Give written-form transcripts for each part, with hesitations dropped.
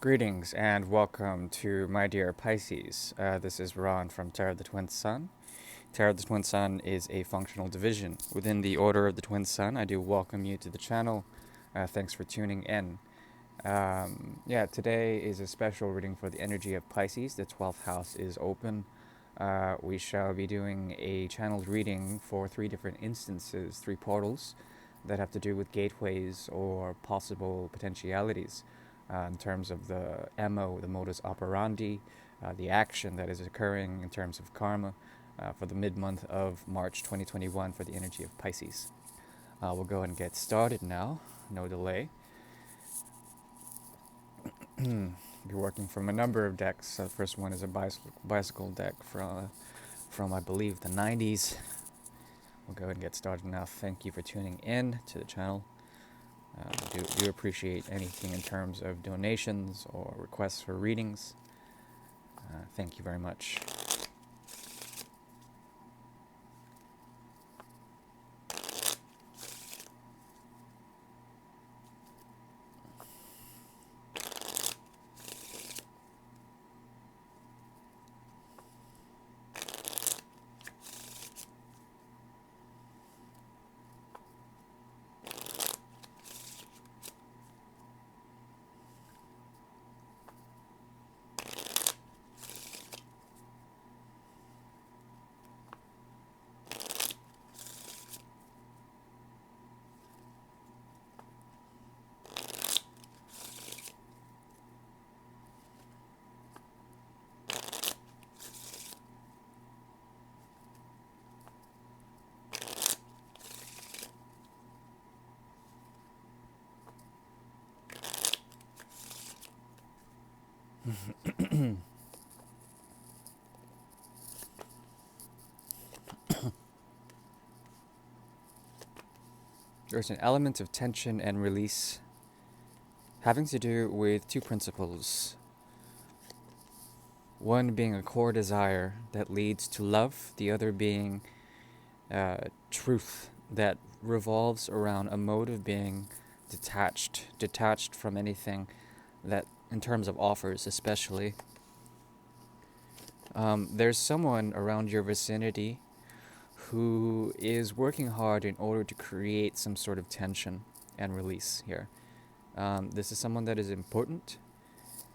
Greetings and welcome to my dear Pisces. This is Ron from Tarot of the Twin Sun. Tarot of the Twin Sun is a functional division within the Order of the Twin Sun. I do welcome you to the channel. Thanks for tuning in. Today is a special reading for the energy of Pisces. The 12th house is open. We shall be doing a channeled reading for three different instances, three portals that have to do with gateways or possible potentialities in terms of the MO, the modus operandi, the action that is occurring in terms of karma for the mid-month of March 2021 for the energy of Pisces. We'll go and get started now, no delay. Be working from a number of decks. The first one is a bicycle deck from I believe the 90s. We'll go and get started now. Thank you for tuning in to the channel. Do appreciate anything in terms of donations or requests for readings. Thank you very much. There's an element of tension and release having to do with two principles. One being a core desire that leads to love, the other being truth that revolves around a mode of being detached from anything that, in terms of offers especially. There's someone around your vicinity who is working hard in order to create some sort of tension and release here. This is someone that is important,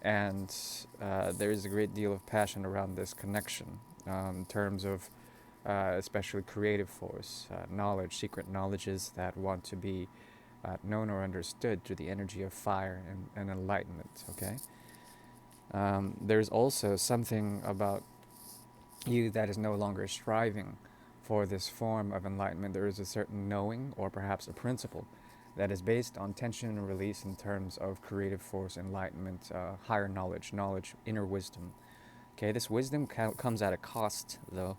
and there is a great deal of passion around this connection in terms of especially creative force, knowledge, secret knowledges that want to be known or understood through the energy of fire and enlightenment, okay? There's also something about you that is no longer striving for this form of enlightenment. There is a certain knowing or perhaps a principle that is based on tension and release in terms of creative force, enlightenment, higher knowledge, inner wisdom. Okay, this wisdom comes at a cost, though.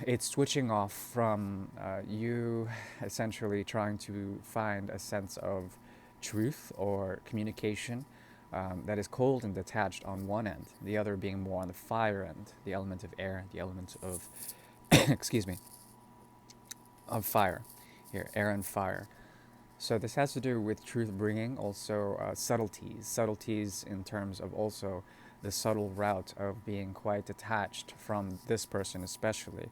It's switching off from you essentially trying to find a sense of truth or communication that is cold and detached on one end, the other being more on the fire end, the element of air, the element of, excuse me, of fire. Here, air and fire. So this has to do with truth bringing, also subtleties in terms of also the subtle route of being quite detached from this person especially,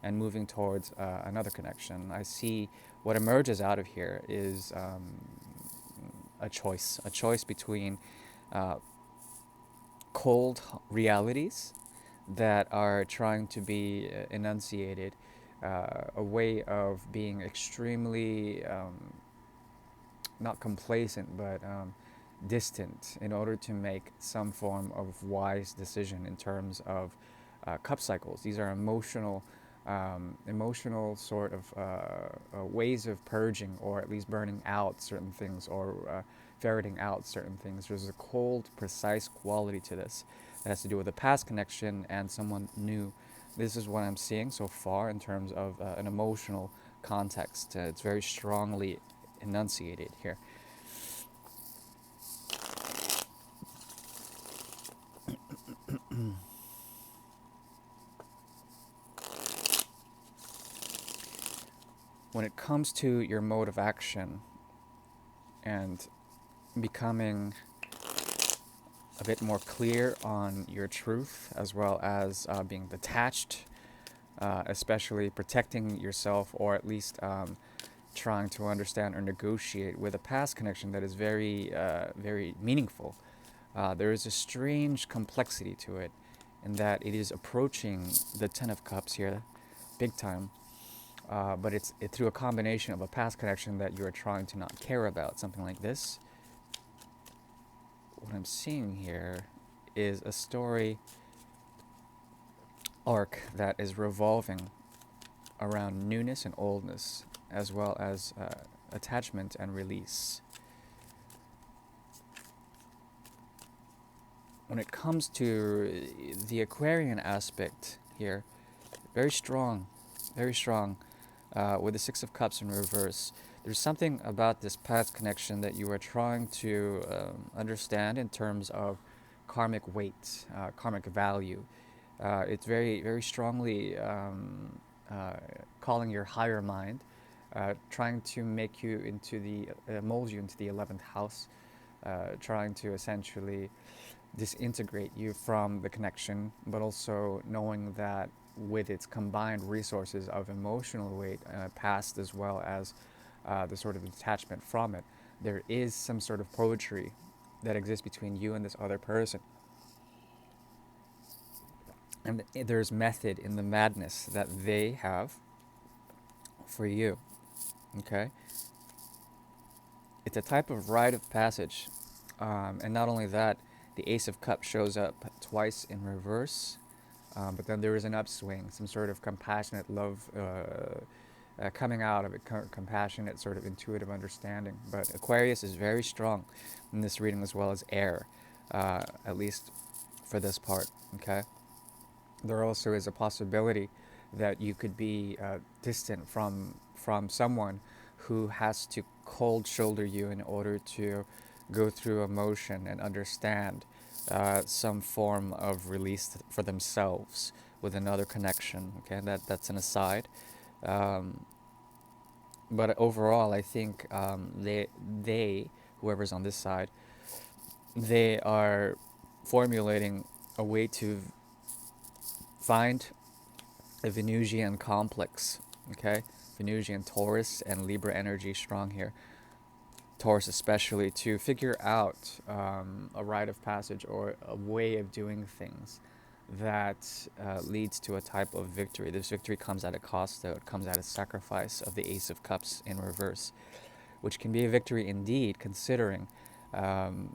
and moving towards another connection. I see what emerges out of here is a choice between cold realities that are trying to be enunciated, a way of being extremely not complacent but distant in order to make some form of wise decision in terms of cup cycles. These are emotional sort of ways of purging or at least burning out certain things or ferreting out certain things. There's a cold, precise quality to this that has to do with a past connection and someone new. This is what I'm seeing so far in terms of an emotional context. It's very strongly enunciated here. When it comes to your mode of action and becoming a bit more clear on your truth, as well as being detached, especially protecting yourself, or at least trying to understand or negotiate with a past connection that is very meaningful. There is a strange complexity to it, in that it is approaching the Ten of Cups here, big time. But it's through a combination of a past connection that you are trying to not care about, something like this. What I'm seeing here is a story arc that is revolving around newness and oldness, as well as attachment and release. When it comes to the Aquarian aspect here, very strong, very strong. With the Six of Cups in reverse, there's something about this past connection that you are trying to understand in terms of karmic weight, karmic value. It's very strongly calling your higher mind, trying to make you into mold you into the 11th house, trying to essentially disintegrate you from the connection, but also knowing that with its combined resources of emotional weight, past as well as the sort of detachment from it, there is some sort of poetry that exists between you and this other person. And there's method in the madness that they have for you. Okay? It's a type of rite of passage. And not only that, the Ace of Cups shows up twice in reverse, but then there is an upswing, some sort of compassionate love coming out of it, compassionate sort of intuitive understanding. But Aquarius is very strong in this reading, as well as air, at least for this part. Okay. There also is a possibility that you could be distant from someone who has to cold shoulder you in order to go through emotion and understand some form of release for themselves with another connection. Okay, that's an aside. Um, but overall, I think they whoever's on this side, they are formulating a way to find a Venusian complex. Okay, Venusian, Taurus, and Libra energy strong here. Taurus especially, to figure out a rite of passage or a way of doing things that leads to a type of victory. This victory comes at a cost, though. It comes at a sacrifice of the Ace of Cups in reverse, which can be a victory indeed, considering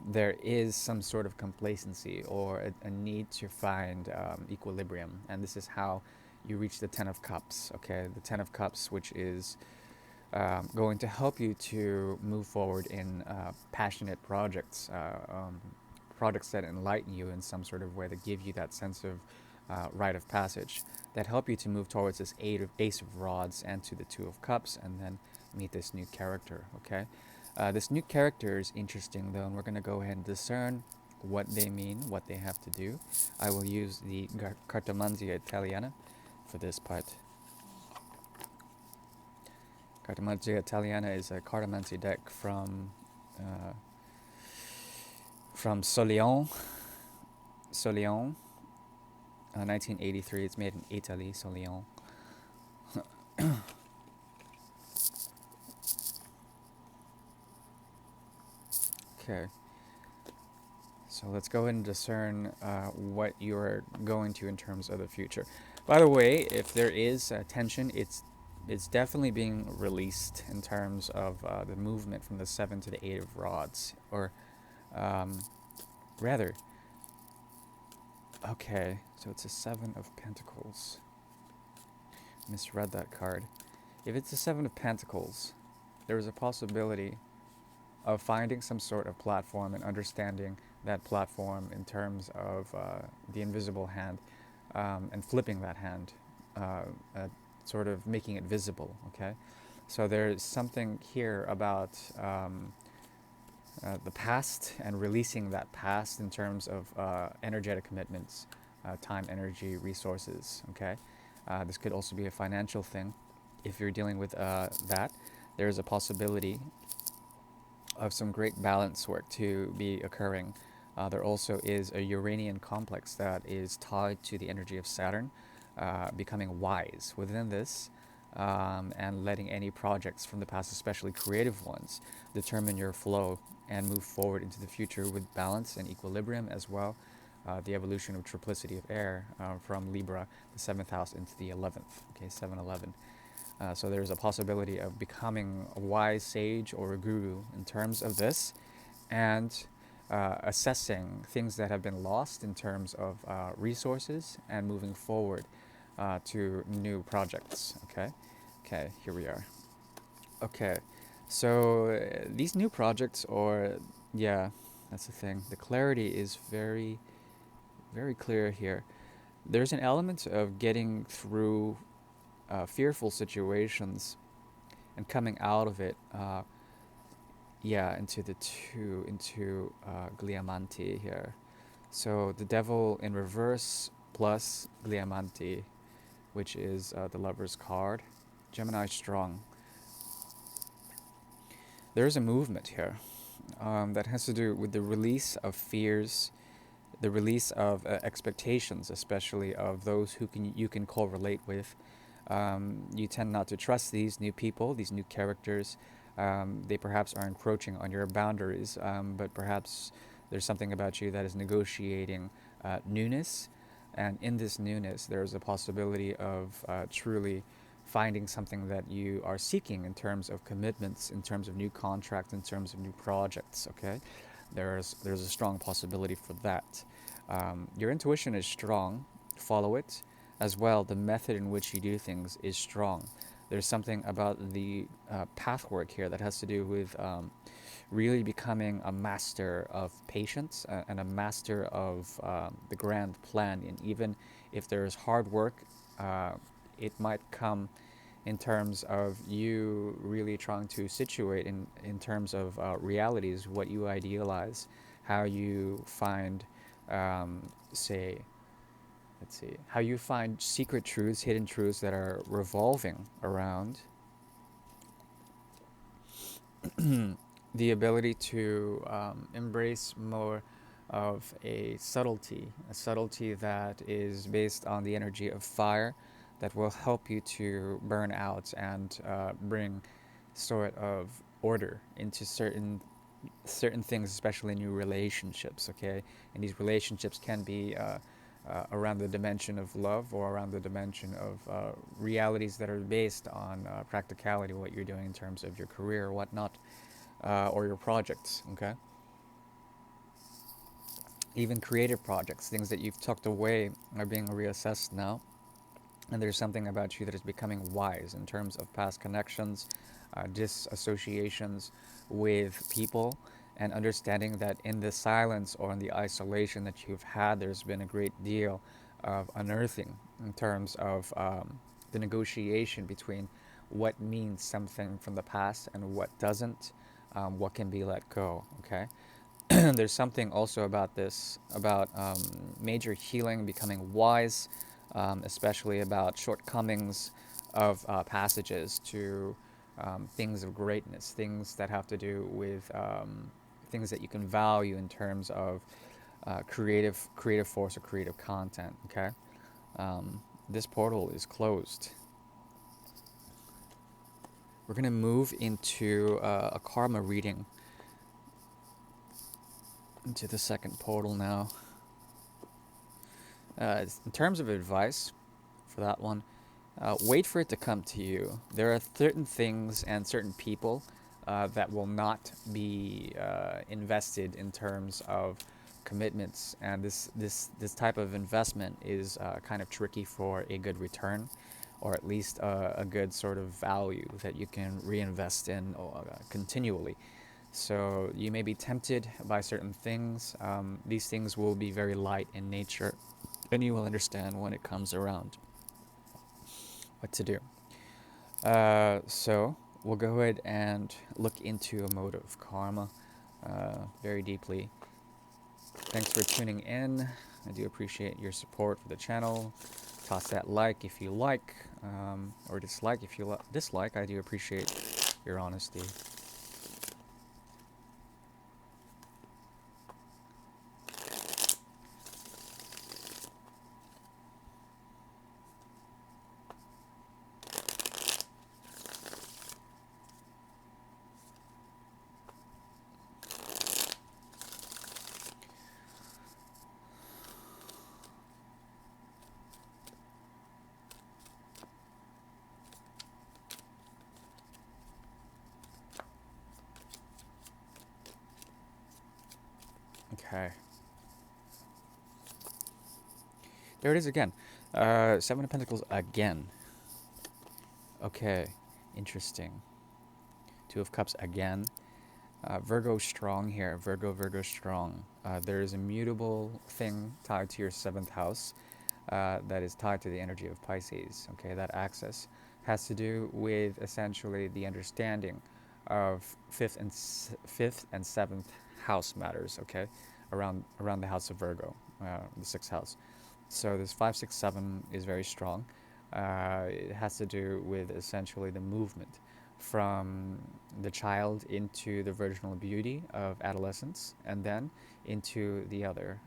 there is some sort of complacency or a need to find equilibrium. And this is how you reach the Ten of Cups, okay? The Ten of Cups, which is going to help you to move forward in passionate projects, projects that enlighten you in some sort of way, that give you that sense of rite of passage, that help you to move towards this Ace of Rods and to the Two of Cups, and then meet this new character, okay? This new character is interesting, though, and we're going to go ahead and discern what they mean, what they have to do. I will use the Cartomanzia Italiana for this part. Cartomanzia Italiana is a cartomancy deck from Soleon, 1983. It's made in Italy, Soleon. Okay. So let's go ahead and discern what you're going to in terms of the future. By the way, if there is tension, it's definitely being released in terms of the movement from the 7 to the 8 of Rods. Or rather, okay, so it's a 7 of Pentacles. Misread that card. If it's a 7 of Pentacles, there is a possibility of finding some sort of platform and understanding that platform in terms of the invisible hand, and flipping that hand, sort of making it visible, okay? So there's something here about the past and releasing that past in terms of energetic commitments, time, energy, resources, okay? This could also be a financial thing. If you're dealing with that, there's a possibility of some great balance work to be occurring There also is a Uranian complex that is tied to the energy of Saturn, becoming wise within this, and letting any projects from the past, especially creative ones, determine your flow and move forward into the future with balance and equilibrium as well. The evolution of triplicity of air from Libra, the 7th house, into the 11th, okay, 7-11. So there's a possibility of becoming a wise sage or a guru in terms of this, and assessing things that have been lost in terms of resources and moving forward to new projects. Okay, here we are. Okay, so these new projects, or yeah, that's the thing. The clarity is very, very clear here. There's an element of getting through fearful situations and coming out of it. Yeah, into the two, into Gliamanti here. So the devil in reverse plus Gliamanti, which is the lover's card. Gemini strong. There's a movement here that has to do with the release of fears, the release of expectations, especially of those who you can correlate with. You tend not to trust these new people, these new characters. They perhaps are encroaching on your boundaries, but perhaps there's something about you that is negotiating newness. And in this newness, there's a possibility of truly finding something that you are seeking in terms of commitments, in terms of new contracts, in terms of new projects. Okay, there's a strong possibility for that. Your intuition is strong. Follow it. As well, the method in which you do things is strong. There's something about the pathwork here that has to do with really becoming a master of patience and a master of the grand plan. And even if there's hard work, it might come in terms of you really trying to situate in terms of realities, what you idealize, how you find, say, let's see, how you find secret truths, hidden truths that are revolving around the ability to embrace more of a subtlety that is based on the energy of fire, that will help you to burn out and bring sort of order into certain things, especially new relationships. Okay, and these relationships can be around the dimension of love, or around the dimension of realities that are based on practicality, what you're doing in terms of your career or whatnot, or your projects. Okay, even creative projects, things that you've tucked away, are being reassessed now. And there's something about you that is becoming wise in terms of past connections, disassociations with people, and understanding that in the silence or in the isolation that you've had, there's been a great deal of unearthing in terms of the negotiation between what means something from the past and what doesn't, what can be let go. Okay. There's something also about this, about major healing, becoming wise, especially about shortcomings of passages to things of greatness, things that have to do with things that you can value in terms of creative force or creative content. Okay, this portal is closed. We're gonna move into a karma reading, into the second portal now. In terms of advice for that one, wait for it to come to you. There are certain things and certain people that will not be invested in terms of commitments, and this type of investment is kind of tricky for a good return, or at least a good sort of value that you can reinvest in continually. So you may be tempted by certain things. These things will be very light in nature, and you will understand when it comes around what to do. So we'll go ahead and look into a mode of karma very deeply. Thanks for tuning in. I do appreciate your support for the channel. Toss that like if you like, or dislike if you dislike. I do appreciate your honesty. Okay. There it is again. Seven of Pentacles again. Okay. Interesting. Two of Cups again. Virgo strong here. Virgo strong. There is a mutable thing tied to your seventh house that is tied to the energy of Pisces. Okay, that axis has to do with essentially the understanding of fifth and seventh house matters. Okay, around the house of Virgo, the sixth house. So this 5, 6, 7 is very strong. It has to do with essentially the movement from the child into the virginal beauty of adolescence, and then into the other,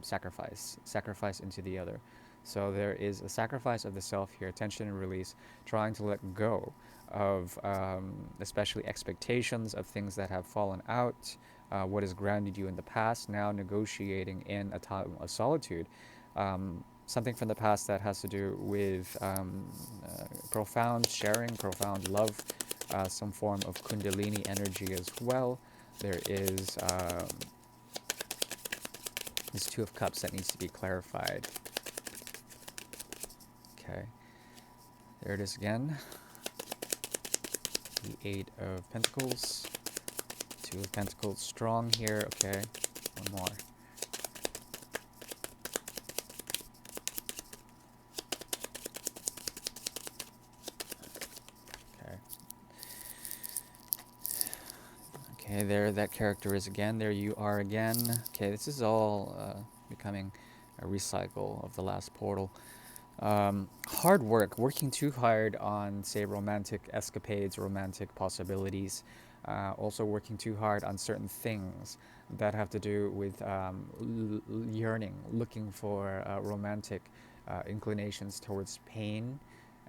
sacrifice into the other. So there is a sacrifice of the self here, tension and release, trying to let go of especially expectations of things that have fallen out, what has grounded you in the past, now negotiating in a time of solitude. Something from the past that has to do with profound sharing, profound love, some form of Kundalini energy as well. There is this Two of Cups that needs to be clarified. Okay, there it is again. The Eight of Pentacles, Two of Pentacles strong here. Okay, one more. Okay. Okay, there that character is again. There you are again. Okay, this is all becoming a recycle of the last portal. Hard work, working too hard on, say, romantic escapades, romantic possibilities. Also working too hard on certain things that have to do with yearning, looking for romantic inclinations towards pain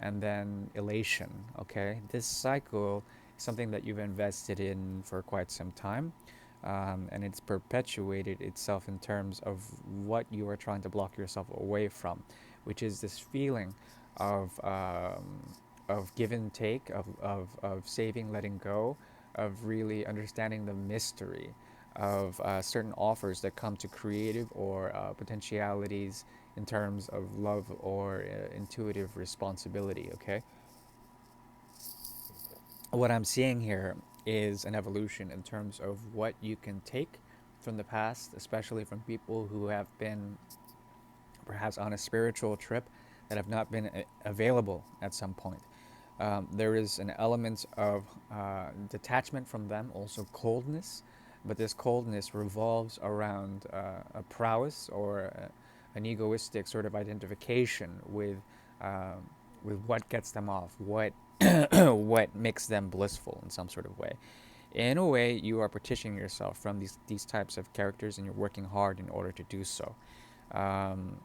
and then elation. Okay, this cycle is something that you've invested in for quite some time. And it's perpetuated itself in terms of what you are trying to block yourself away from, which is this feeling of give and take, of saving, letting go, of really understanding the mystery of certain offers that come to creative or potentialities in terms of love or intuitive responsibility. Okay, what I'm seeing here is an evolution in terms of what you can take from the past, especially from people who have been perhaps on a spiritual trip that have not been available at some point. There is an element of detachment from them, also coldness, but this coldness revolves around a prowess or an egoistic sort of identification uh, with what gets them off, what what makes them blissful in some sort of way. In a way, you are partitioning yourself from these types of characters, and you're working hard in order to do so. Um,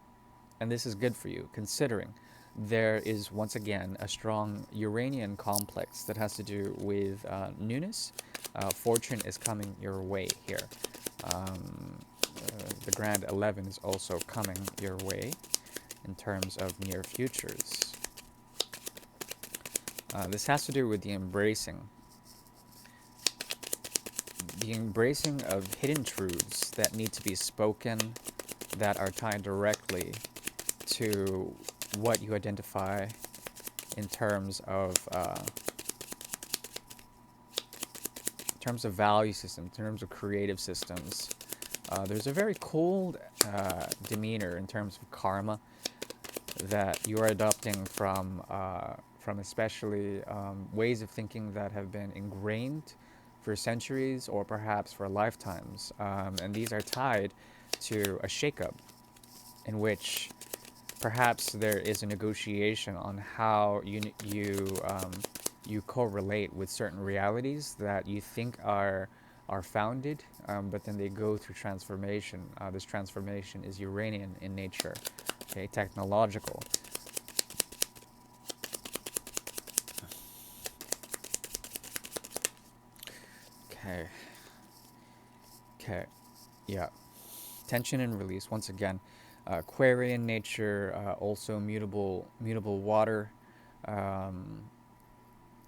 and this is good for you, considering there is once again a strong Uranian complex that has to do with newness. Fortune is coming your way here. The Grand 11 is also coming your way in terms of near futures. This has to do with the embracing of hidden truths that need to be spoken, that are tied directly to what you identify in terms of value system, in terms of creative systems. There's a very cold demeanor in terms of karma that you are adopting from especially ways of thinking that have been ingrained for centuries or perhaps for lifetimes, and these are tied to a shakeup in which perhaps there is a negotiation on how you correlate with certain realities that you think are founded, but then they go through transformation. This transformation is Uranian in nature, okay, technological. Okay. Okay. Yeah. Tension and release once again. Aquarian nature, also mutable water, um,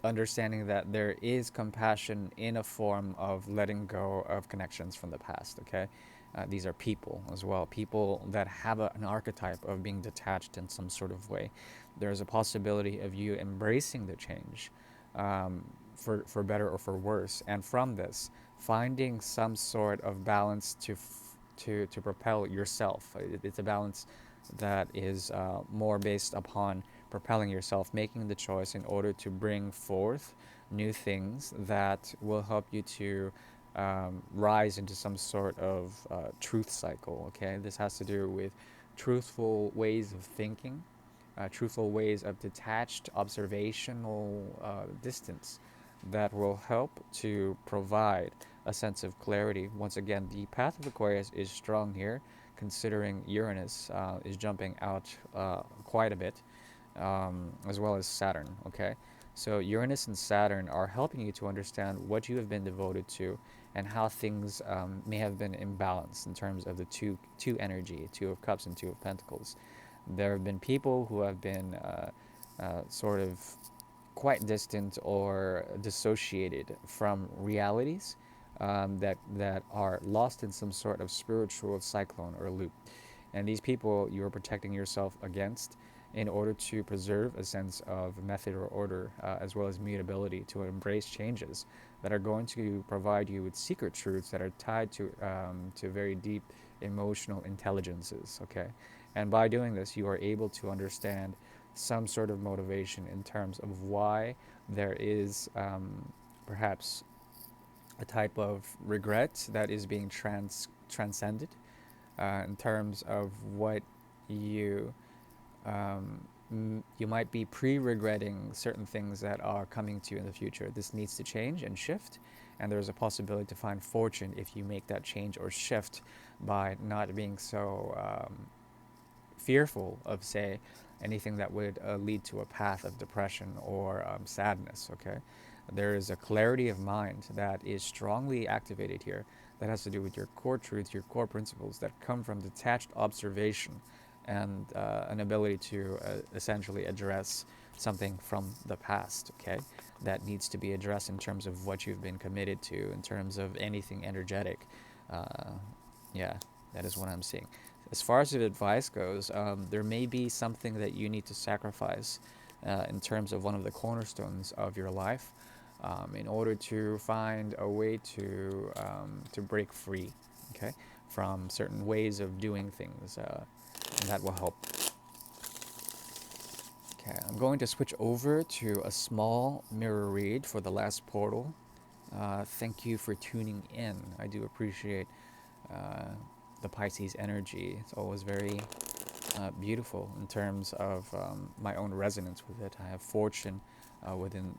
understanding that there is compassion in a form of letting go of connections from the past, okay? These are people as well, people that have an archetype of being detached in some sort of way. There's a possibility of you embracing the change, for better or for worse, and from this, finding some sort of balance to propel yourself. It's a balance that is more based upon propelling yourself, making the choice in order to bring forth new things that will help you to rise into some sort of truth cycle. Okay, this has to do with truthful ways of thinking, truthful ways of detached observational distance that will help to provide a sense of clarity. Once again, the path of Aquarius is strong here, considering Uranus is jumping out quite a bit, as well as Saturn. Okay, so Uranus and Saturn are helping you to understand what you have been devoted to and how things may have been imbalanced in terms of the two energy, Two of Cups and Two of Pentacles. There have been people who have been sort of quite distant or dissociated from realities, that are lost in some sort of spiritual cyclone or loop. And these people you are protecting yourself against in order to preserve a sense of method or order, as well as mutability, to embrace changes that are going to provide you with secret truths that are tied to very deep emotional intelligences. Okay, and by doing this, you are able to understand some sort of motivation in terms of why there is perhaps a type of regret that is being transcended, in terms of what you you might be pre-regretting certain things that are coming to you in the future. This needs to change and shift, and there's a possibility to find fortune if you make that change or shift by not being so fearful of, say, anything that would lead to a path of depression or sadness. Okay, there is a clarity of mind that is strongly activated here, that has to do with your core truths, your core principles that come from detached observation and an ability to essentially address something from the past. Okay, that needs to be addressed in terms of what you've been committed to, in terms of anything energetic. Yeah, that is what I'm seeing. As far as the advice goes, there may be something that you need to sacrifice in terms of one of the cornerstones of your life, in order to find a way to break free, okay, from certain ways of doing things, and that will help. Okay, I'm going to switch over to a small mirror read for the last portal. Thank you for tuning in. I do appreciate uh, the Pisces energy. It's always very beautiful in terms of my own resonance with it. I have fortune within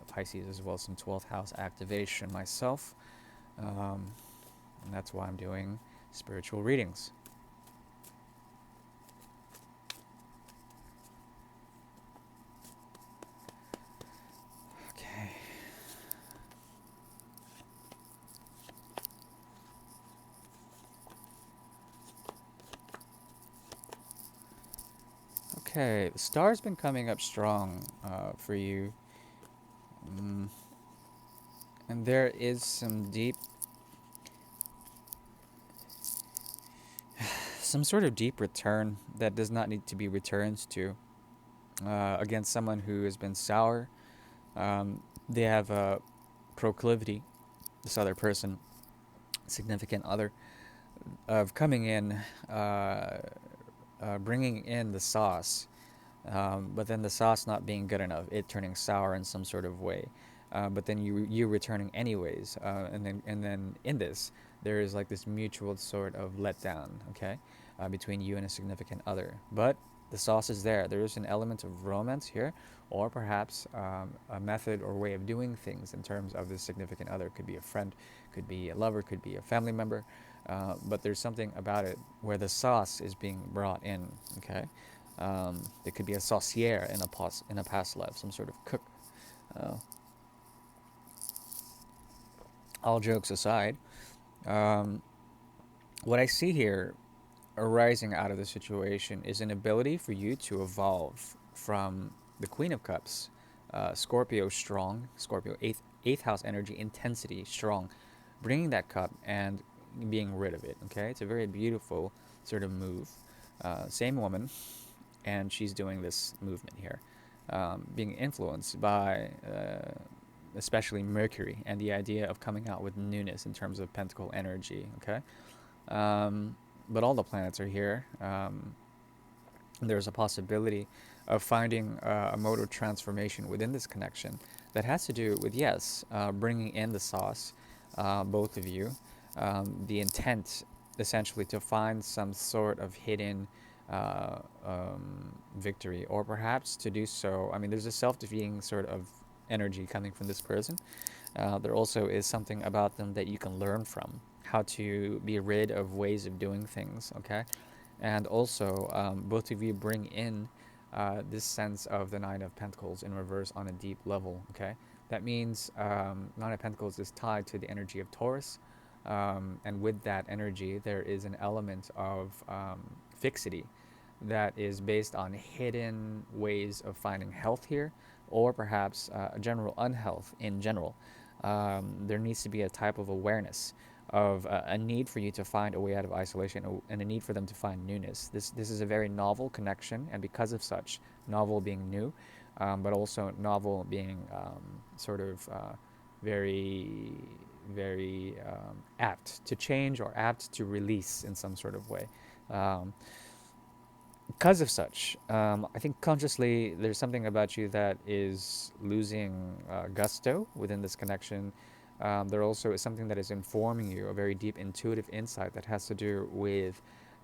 Pisces, as well as some 12th house activation myself. And that's why I'm doing spiritual readings. Okay. Okay, the star's been coming up strong for you. Mm, and there is some sort of deep return that does not need to be returned to, against someone who has been sour. They have a proclivity, this other person, significant other, of coming in, bringing in the sauce, but then the sauce not being good enough, it turning sour in some sort of way. But then you returning anyways, and then in this there is like this mutual sort of letdown, okay, between you and a significant other. But the sauce is there. There is an element of romance here, or perhaps a method or way of doing things in terms of the significant other. Could be a friend, could be a lover, could be a family member. But there's something about it where the sauce is being brought in. Okay, it could be a saucier in a past life, some sort of cook. Uh, all jokes aside, um, what I see here arising out of the situation is an ability for you to evolve from the Queen of Cups, Scorpio strong, Scorpio eighth house energy, intensity strong, bringing that cup and being rid of it. Okay, it's a very beautiful sort of move. Same woman, and she's doing this movement here, being influenced by especially Mercury and the idea of coming out with newness in terms of pentacle energy. Okay, but all the planets are here. There's a possibility of finding a mode of transformation within this connection that has to do with, yes, bringing in the sauce, both of you, the intent essentially to find some sort of hidden victory, or perhaps to do so. I mean, there's a self-defeating sort of energy coming from this person. There also is something about them that you can learn from, how to be rid of ways of doing things, okay? And also, both of you bring in this sense of the Nine of Pentacles in reverse on a deep level, okay? That means Nine of Pentacles is tied to the energy of Taurus, and with that energy, there is an element of fixity that is based on hidden ways of finding health here, or perhaps a general unhealth in general. There needs to be a type of awareness of a need for you to find a way out of isolation, and a need for them to find newness. This is a very novel connection, and because of such, novel being new, but also novel being sort of very apt to change or apt to release in some sort of way. Um, because of such, I think consciously there's something about you that is losing gusto within this connection. There also is something that is informing you, a very deep intuitive insight that has to do with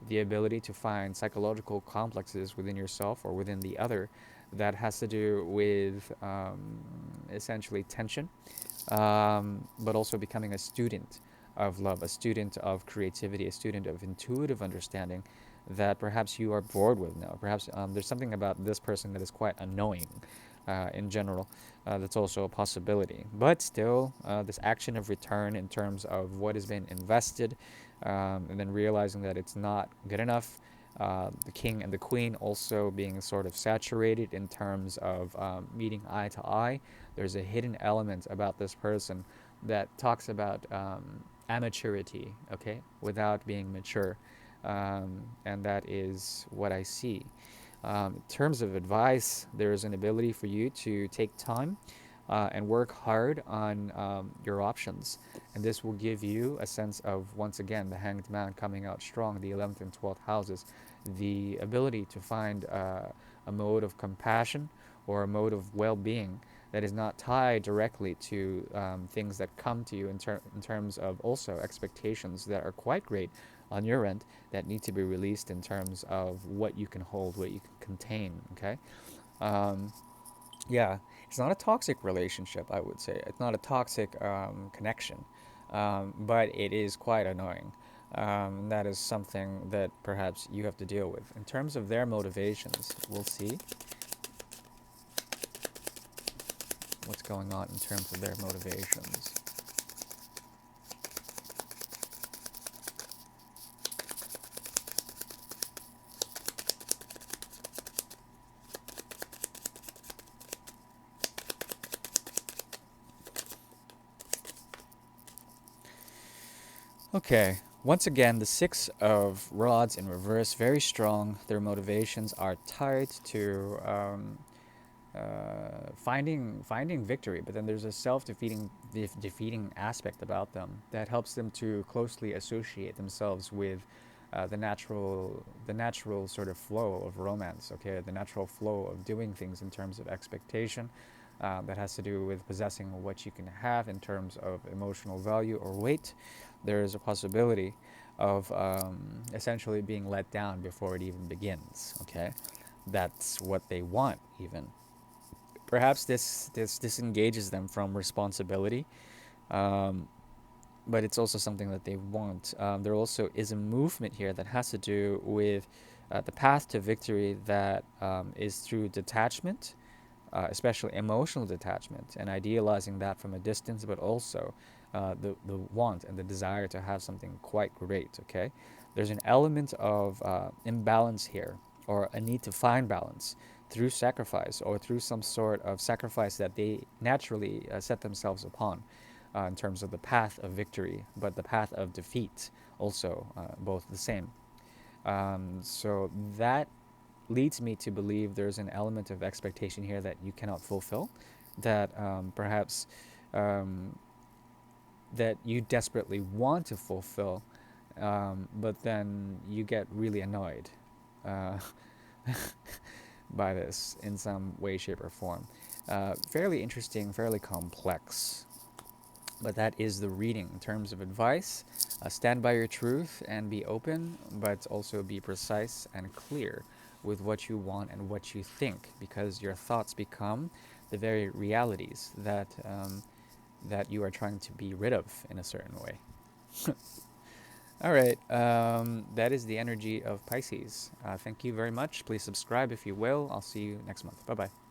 the ability to find psychological complexes within yourself or within the other, that has to do with essentially tension, but also becoming a student of love, a student of creativity, a student of intuitive understanding that perhaps you are bored with now. Perhaps there's something about this person that is quite annoying in general. That's also a possibility. But still, this action of return in terms of what has been invested, and then realizing that it's not good enough. The king and the queen also being sort of saturated in terms of meeting eye to eye. There's a hidden element about this person that talks about amaturity, okay, without being mature. And that is what I see. In terms of advice, there is an ability for you to take time and work hard on your options. And this will give you a sense of, once again, the Hanged Man coming out strong, the 11th and 12th houses, the ability to find a mode of compassion or a mode of well being that is not tied directly to things that come to you in terms of also expectations that are quite great on your end that need to be released in terms of what you can hold, what you can contain, okay? Um, yeah, it's not a toxic relationship, I would say. It's not a toxic connection, but it is quite annoying. That is something that perhaps you have to deal with. In terms of their motivations, we'll see what's going on in terms of their motivations. Okay, once again, the Six of Rods in reverse, very strong. Their motivations are tied to finding victory, but then there's a defeating aspect about them that helps them to closely associate themselves with the natural sort of flow of romance. Okay, the natural flow of doing things in terms of expectation. That has to do with possessing what you can have in terms of emotional value or weight. There is a possibility of essentially being let down before it even begins. Okay, that's what they want even. Perhaps this disengages them from responsibility, um, but it's also something that they want. There also is a movement here that has to do with the path to victory that is through detachment, especially emotional detachment, and idealizing that from a distance, but also the want and the desire to have something quite great. Okay, there's an element of imbalance here, or a need to find balance through sacrifice or through some sort of sacrifice that they naturally set themselves upon in terms of the path of victory, but the path of defeat also, both the same. So that leads me to believe there's an element of expectation here that you cannot fulfill, that perhaps um, that you desperately want to fulfill, but then you get really annoyed uh, by this in some way, shape, or form. Fairly interesting, fairly complex. But that is the reading. In terms of advice, stand by your truth and be open, but also be precise and clear with what you want and what you think, because your thoughts become the very realities that you are trying to be rid of in a certain way. All right, that is the energy of Pisces. Thank you very much. Please subscribe if you will. I'll see you next month. Bye bye.